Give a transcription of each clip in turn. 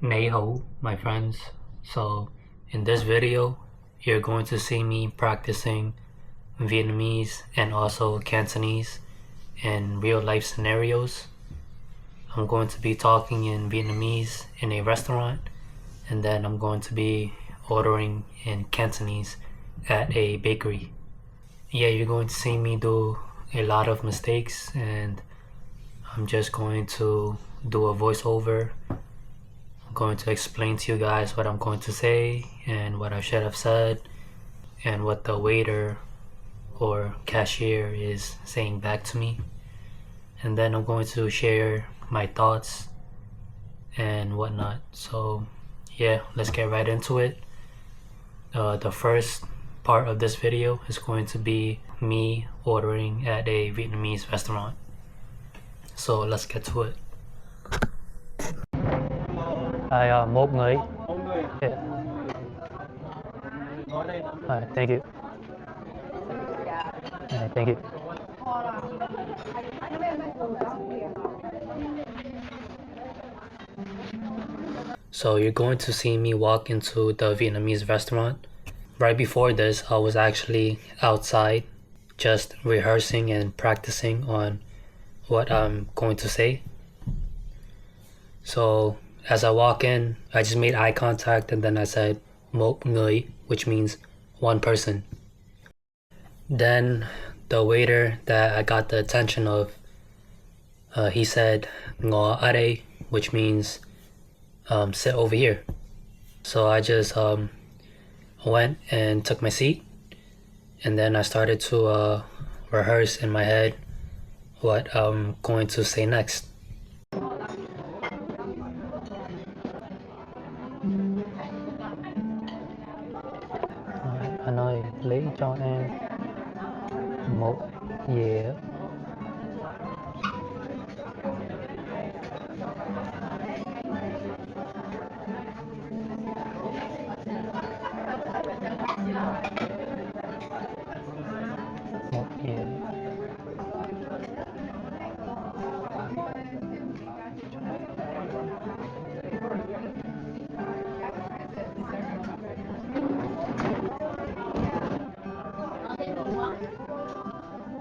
Nei ho, my friends. So in this video, you're going to see me practicing Vietnamese and also Cantonese in real life scenarios. I'm going to be talking in Vietnamese in a restaurant, and then I'm going to be ordering in Cantonese at a bakery. Yeah, you're going to see me do a lot of mistakes, and I'm just going to do a voiceover. I'm going to explain to you guys what I'm going to say and what I should have said and what the waiter or cashier is saying back to me. And then I'm going to share my thoughts and whatnot. So yeah, let's get right into it. The first part of this video is going to be me ordering at a Vietnamese restaurant. So let's get to it. Một người. Yeah. Thank you. Thank you. So you're going to see me walk into the Vietnamese restaurant. Right before this, I was actually outside just rehearsing and practicing on what I'm going to say. So as I walk in, I just made eye contact and then I said một người, which means one person. Then the waiter that I got the attention of, he said ngồi ở đây, which means sit over here. So I just went and took my seat, and then I started to rehearse in my head what I'm going to say next. Anh ơi, lấy cho em một dĩa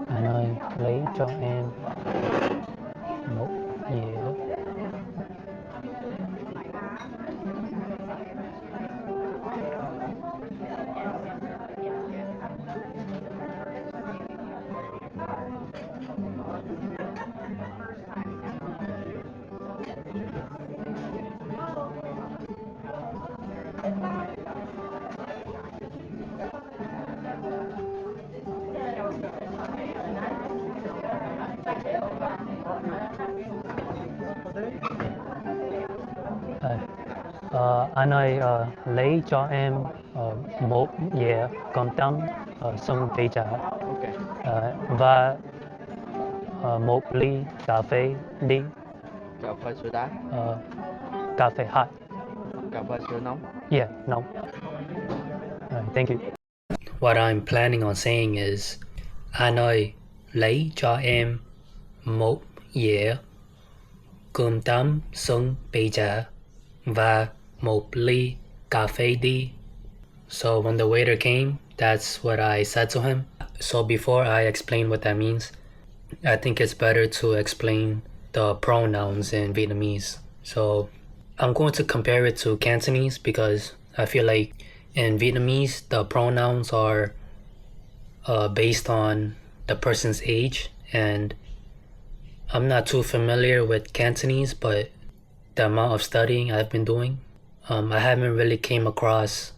Anh ơi, lấy cho em một dĩa anh ơi, lấy cho em một dĩa cơm tấm xong bây giờ và một ly cà phê đi. Cà phê sữa đá. Cà phê hot. Cà phê sữa nóng. Yeah, nóng. Thank you. What I'm planning on saying is, anh ơi, lấy cho em một dĩa cơm tấm xong bây giờ và một ly cà phê đi. So when the waiter came, that's what I said to him. So before I explain what that means, I think it's better to explain the pronouns in Vietnamese. So I'm going to compare it to Cantonese because I feel like in Vietnamese, the pronouns are based on the person's age, and I'm not too familiar with Cantonese, but the amount of studying I've been doing, I haven't really came across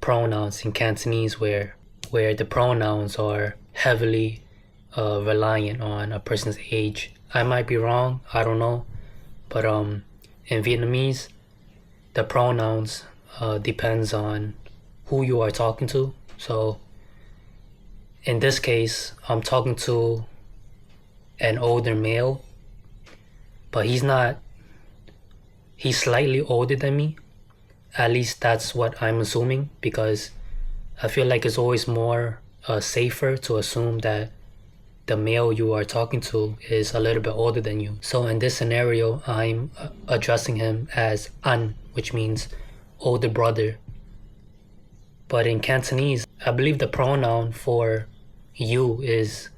pronouns in Cantonese where the pronouns are heavily reliant on a person's age. I might be wrong, I don't know, but in Vietnamese, the pronouns depends on who you are talking to. So in this case, I'm talking to an older male, but he's slightly older than me. At least that's what I'm assuming, because I feel like it's always more safer to assume that the male you are talking to is a little bit older than you. So in this scenario, I'm addressing him as An, which means older brother. But in Cantonese, I believe the pronoun for you is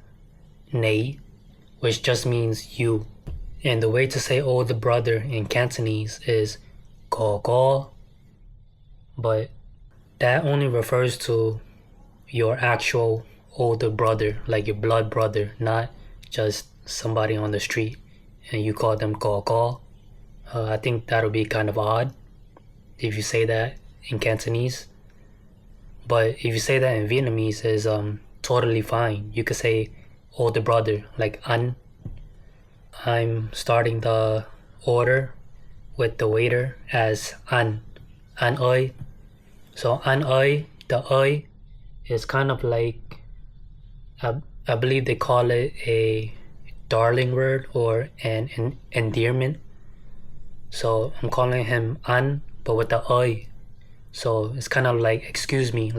nei, which just means you. And the way to say older brother in Cantonese is ko ko, but that only refers to your actual older brother, like your blood brother, not just somebody on the street and you call them ko ko. I think that'll be kind of odd if you say that in Cantonese. But if you say that in Vietnamese, is totally fine. You could say older brother, like anh. I'm starting the order with the waiter as anh ơi. So anh ơi, the ơi is kind of like, I believe they call it a darling word or an endearment. So I'm calling him anh, but with the ơi. So it's kind of like excuse me,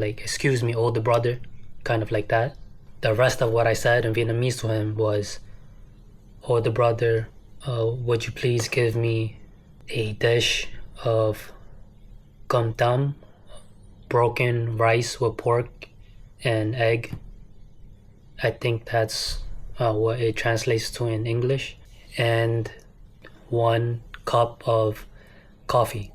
older brother, kind of like that. The rest of what I said in Vietnamese to him was, older brother, would you please give me a dish of cơm tấm, broken rice with pork and egg. I think that's what it translates to in English. And 1 cup of coffee.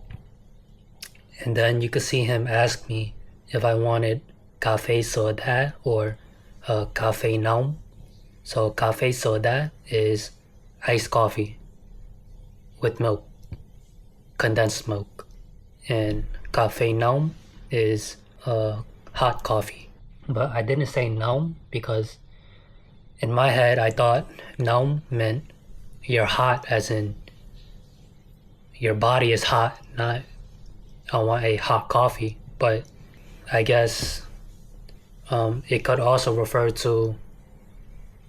And then you could see him ask me if I wanted café soda or café nóng. So café soda is iced coffee with milk, condensed milk. And café nóng is hot coffee. But I didn't say nóng because in my head I thought nóng meant you're hot, as in your body is hot, not I want a hot coffee. But I guess it could also refer to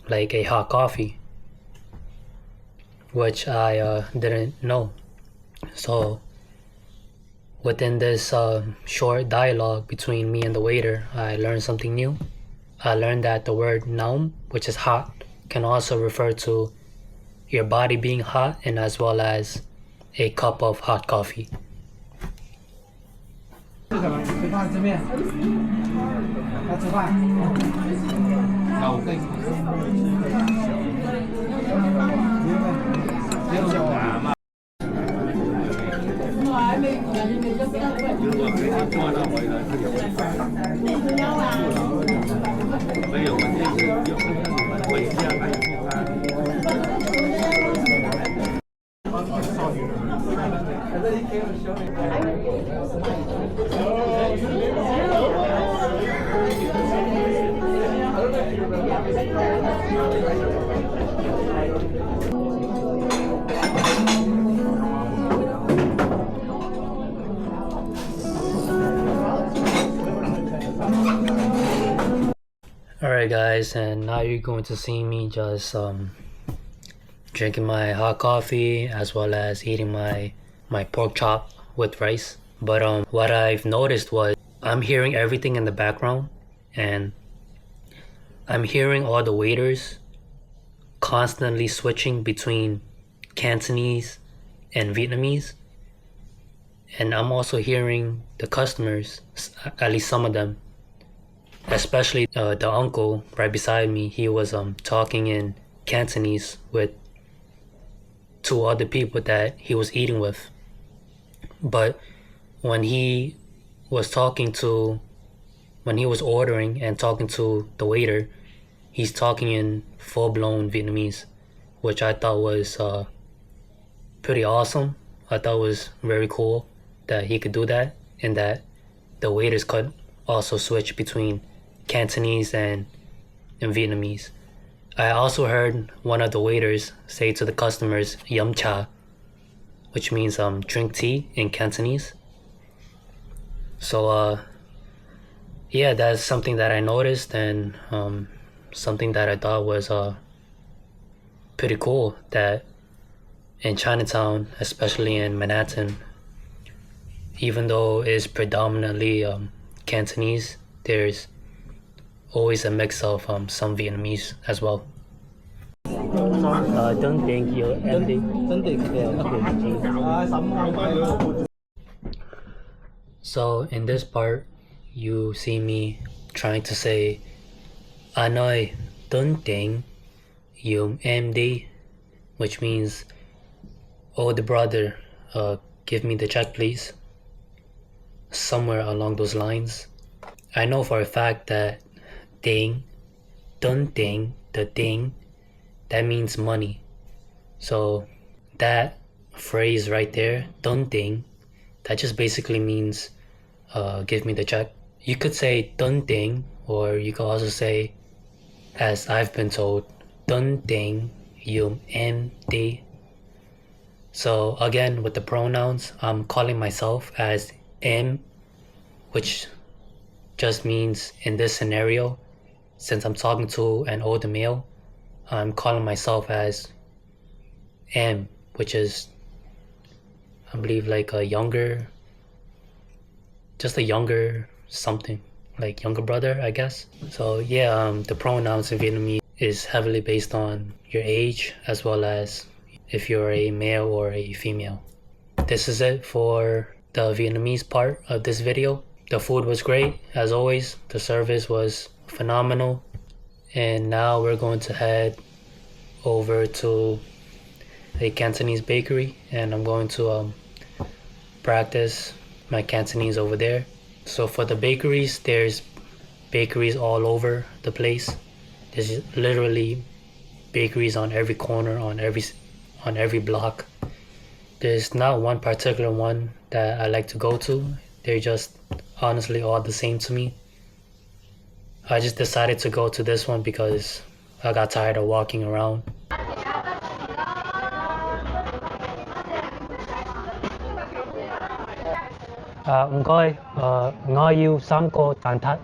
like a hot coffee, which I didn't know. So within this short dialogue between me and the waiter, I learned something new. I learned that the word nóng, which is hot, can also refer to your body being hot, and as well as a cup of hot coffee. Alright guys, and now you're going to see me just drinking my hot coffee as well as eating my pork chop with rice. But what I've noticed was I'm hearing everything in the background, and I'm hearing all the waiters constantly switching between Cantonese and Vietnamese. And I'm also hearing the customers, at least some of them, especially the uncle right beside me. He was talking in Cantonese with 2 other people that he was eating with. But when he was ordering and talking to the waiter, he's talking in full-blown Vietnamese, which I thought was pretty awesome. I thought it was very cool that he could do that, and that the waiters could also switch between Cantonese and Vietnamese. I also heard one of the waiters say to the customers, yum cha, which means drink tea in Cantonese. So yeah, that's something that I noticed, and something that I thought was pretty cool, that in Chinatown, especially in Manhattan, even though it's predominantly Cantonese, there's always a mix of some Vietnamese as well. Don't think you're empty. So in this part, you see me trying to say anh ơi, tính tiền giùm em đi, which means, oh, the brother, give me the check please. Somewhere along those lines. I know for a fact that ding, dun ding, the ding, that means money. So that phrase right there, dun ding, that just basically means give me the check. You could say dun ding, or you could also say, as I've been told, dun ding yum em di. So again, with the pronouns, I'm calling myself as em, which just means in this scenario, since I'm talking to an older male, I'm calling myself as M, which is, I believe, like a younger, just a younger something, like younger brother, I guess. So yeah, the pronouns in Vietnamese is heavily based on your age as well as if you're a male or a female. This is it for the Vietnamese part of this video. The food was great, as always. The service was phenomenal. And now we're going to head over to a Cantonese bakery, and I'm going to practice my Cantonese over there. So for the bakeries, there's bakeries all over the place. There's literally bakeries on every corner, on every block. There's not one particular one that I like to go to. They're just honestly all the same to me. I just decided to go to this one because I got tired of walking around. Không coi, ngồi yêu xăm cô tàn thắt.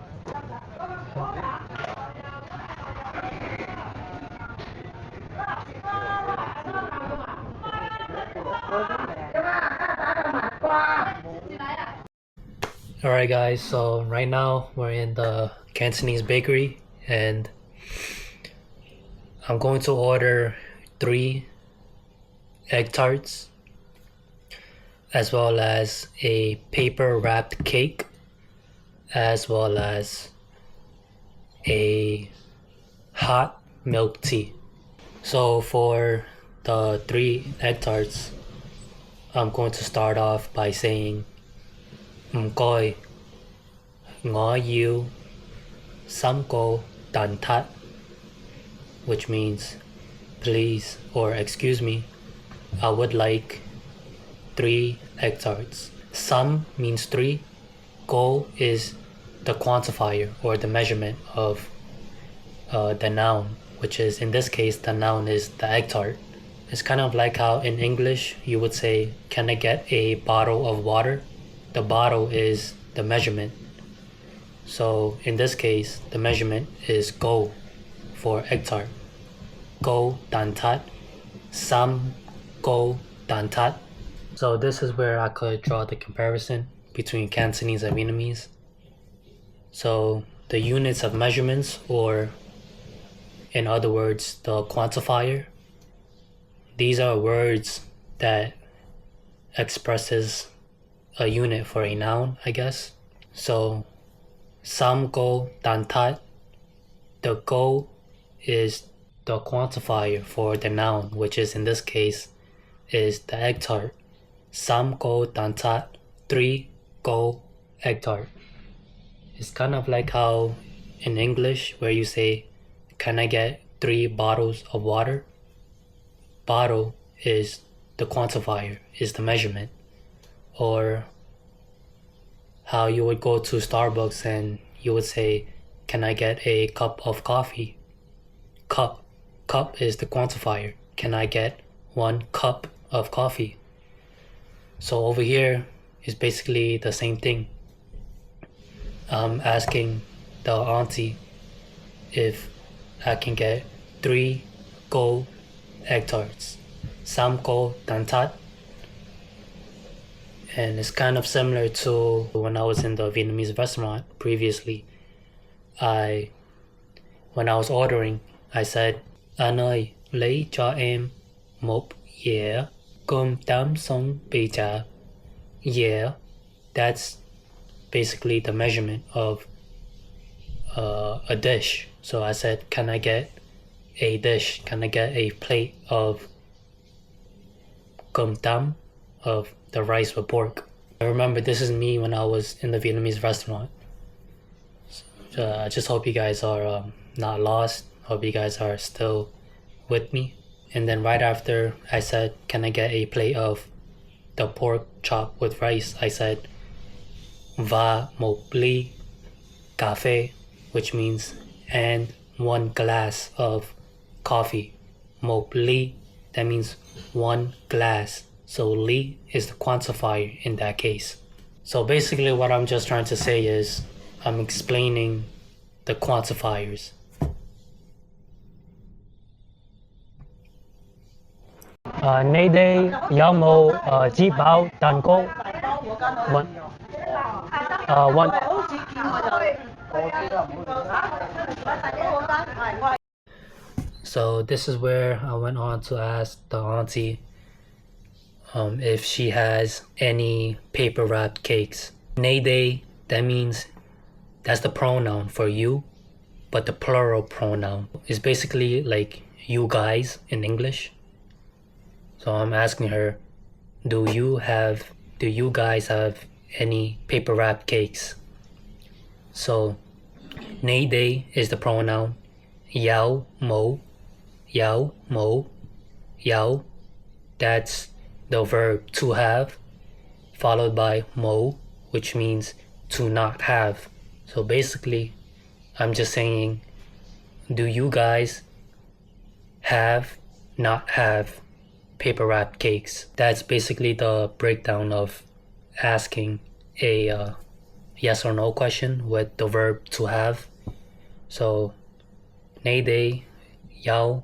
Alright guys, so right now we're in the Cantonese bakery and I'm going to order 3 egg tarts as well as a paper wrapped cake as well as a hot milk tea. So for the 3 egg tarts, I'm going to start off by saying coi ngõ yêu xăm cô tàn thắt, which means please or excuse me, I would like 3 egg tarts. Xăm means 3. Cô is the quantifier or the measurement of the noun, which is in this case the noun is the egg tart. It's kind of like how in English you would say, can I get a bottle of water? The bottle is the measurement. So in this case, the measurement is go for egg tart. Go tan tat, xăm go tan tat. So this is where I could draw the comparison between Cantonese and Vietnamese. So the units of measurements, or in other words, the quantifier, these are words that expresses a unit for a noun, I guess. So xăm cô tan thắt, the go is the quantifier for the noun, which is in this case is the egg tart. Xăm cô tan thắt, 3 go egg tart. It's kind of like how in English where you say, can I get 3 bottles of water? Bottle is the quantifier, is the measurement. Or how you would go to Starbucks and you would say, can I get a cup of coffee? Cup is the quantifier. Can I get 1 cup of coffee? So over here is basically the same thing. I'm asking the auntie if I can get 3 gold egg tarts. Xăm cô tan thắt. And it's kind of similar to when I was in the Vietnamese restaurant previously. When I was ordering, I said, anh ơi, lấy cho em một dĩa cơm tấm sống bì chả. Yeah, that's basically the measurement of a dish. So I said, can I get a dish? Can I get a plate of cơm tam, of the rice with pork? I remember this is me when I was in the Vietnamese restaurant. So, I just hope you guys are not lost. Hope you guys are still with me. And then right after I said, can I get a plate of the pork chop with rice, I said, và một ly cà phê, which means and 1 glass of coffee. Một ly, that means 1 glass. So ly is the quantifier in that case. So basically what I'm just trying to say is I'm explaining the quantifiers. Nay đây có một chỉ báo蛋糕 one. So this is where I went on to ask the auntie if she has any paper wrapped cakes. Nay day, that means that's the pronoun for you, but the plural pronoun is basically like you guys in English. So I'm asking her, do you guys have any paper wrapped cakes? So nay day is the pronoun. Yao mo, that's the verb to have, followed by mo, which means to not have. So basically I'm just saying, do you guys not have paper wrapped cakes? That's basically the breakdown of asking a yes or no question with the verb to have. So nay day, yao,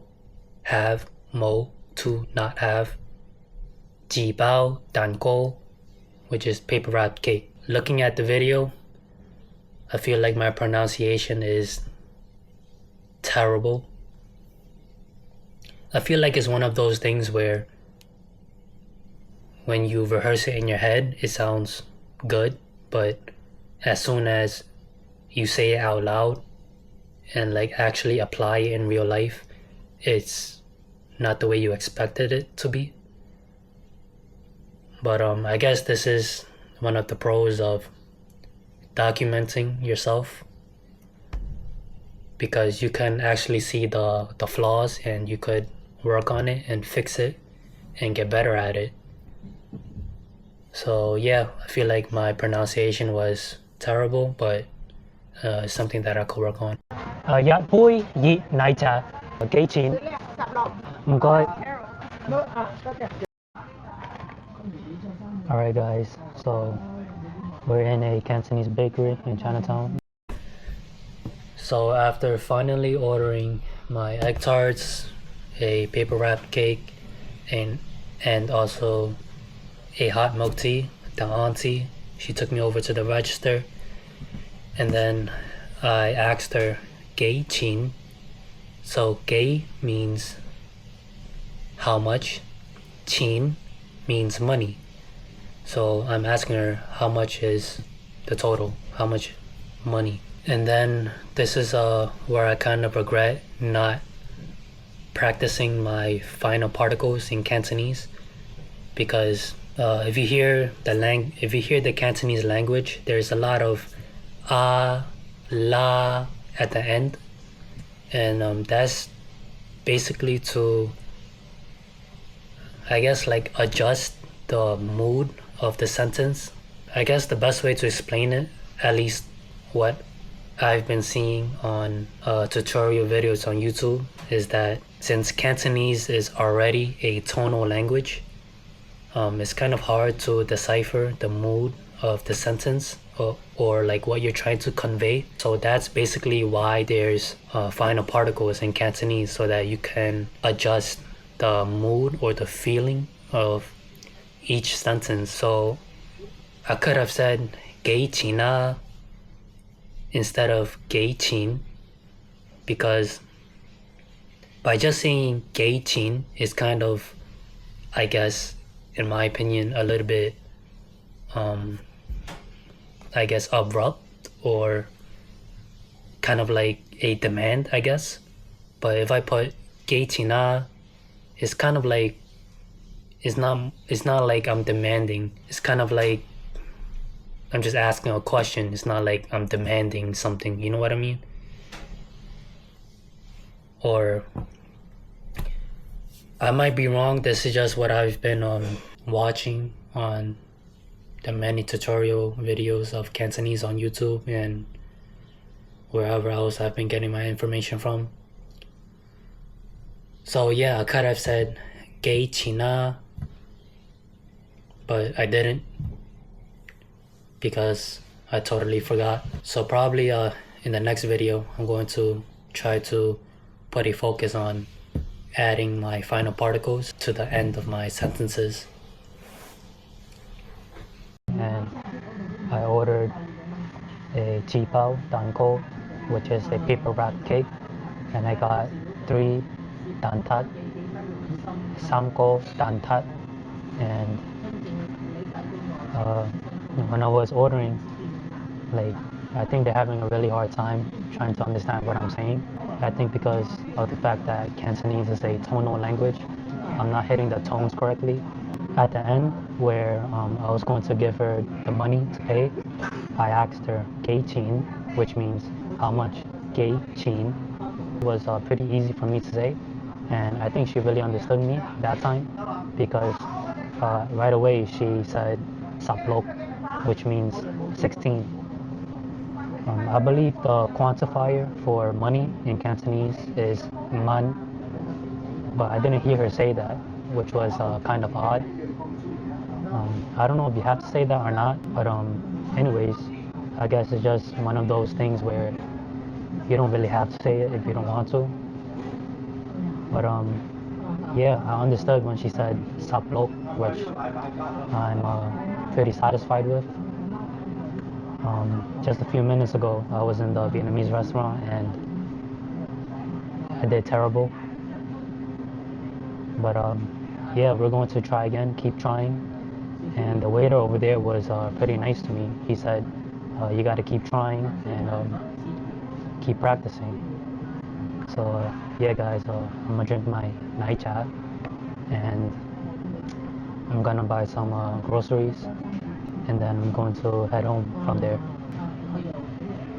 have, mo, to not have, ji bao dan go, which is paper wrapped cake. Looking at the video, I feel like my pronunciation is terrible. I feel like it's one of those things where when you rehearse it in your head, it sounds good, but as soon as you say it out loud and like actually apply it in real life, it's not the way you expected it to be. But I guess this is one of the pros of documenting yourself, because you can actually see the flaws and you could work on it and fix it and get better at it. So yeah, I feel like my pronunciation was terrible, but it's something that I could work on. Dạ vui gì nãy trà kỹ chuyện coi. Alright guys, so we're in a Cantonese bakery in Chinatown. So after finally ordering my egg tarts, a paper wrapped cake, and also a hot milk tea, the auntie, she took me over to the register, and then I asked her, "Gay chin?" So gay means how much, chin means money. So I'm asking her how much is the total, how much money. And then this is where I kind of regret not practicing my final particles in Cantonese, because if you hear the Cantonese language, there's a lot of la at the end, and that's basically to, I guess, like adjust the mood of the sentence. I guess the best way to explain it, at least what I've been seeing on tutorial videos on YouTube, is that since Cantonese is already a tonal language, it's kind of hard to decipher the mood of the sentence or like what you're trying to convey. So that's basically why there's final particles in Cantonese, so that you can adjust the mood or the feeling of each sentence. So I could have said gay china instead of gay chin, because by just saying gay chin is kind of, I guess, in my opinion, a little bit I guess, abrupt or kind of like a demand, I guess. But if I put gay china, it's kind of like it's not like I'm demanding. It's kind of like I'm just asking a question. It's not like I'm demanding something. You know what I mean? Or I might be wrong. This is just what I've been watching on the many tutorial videos of Cantonese on YouTube and wherever else I've been getting my information from. So yeah, I could have said gay china, but I didn't because I totally forgot. So probably in the next video I'm going to try to put a focus on adding my final particles to the end of my sentences. And I ordered a chi pao danko, which is a paper wrapped cake, and I got 3 dan tat, samko dan tat, and when I was ordering, like, I think they're having a really hard time trying to understand what I'm saying. I think because of the fact that Cantonese is a tonal language, I'm not hitting the tones correctly. At the end, where I was going to give her the money to pay, I asked her gay chin, which means how much. Gay chin was pretty easy for me to say, and I think she really understood me that time because right away she said saplok, which means 16. I believe the quantifier for money in Cantonese is man, but I didn't hear her say that, which was kind of odd. I don't know if you have to say that or not, but anyways, I guess it's just one of those things where you don't really have to say it if you don't want to. But yeah, I understood when she said saplok, which I'm pretty satisfied with. Just a few minutes ago, I was in the Vietnamese restaurant and I did terrible. But yeah, we're going to try again, keep trying. And the waiter over there was pretty nice to me. He said, you got to keep trying and keep practicing. So yeah, guys, I'm gonna drink my night chat and I'm gonna buy some groceries and then I'm going to head home from there.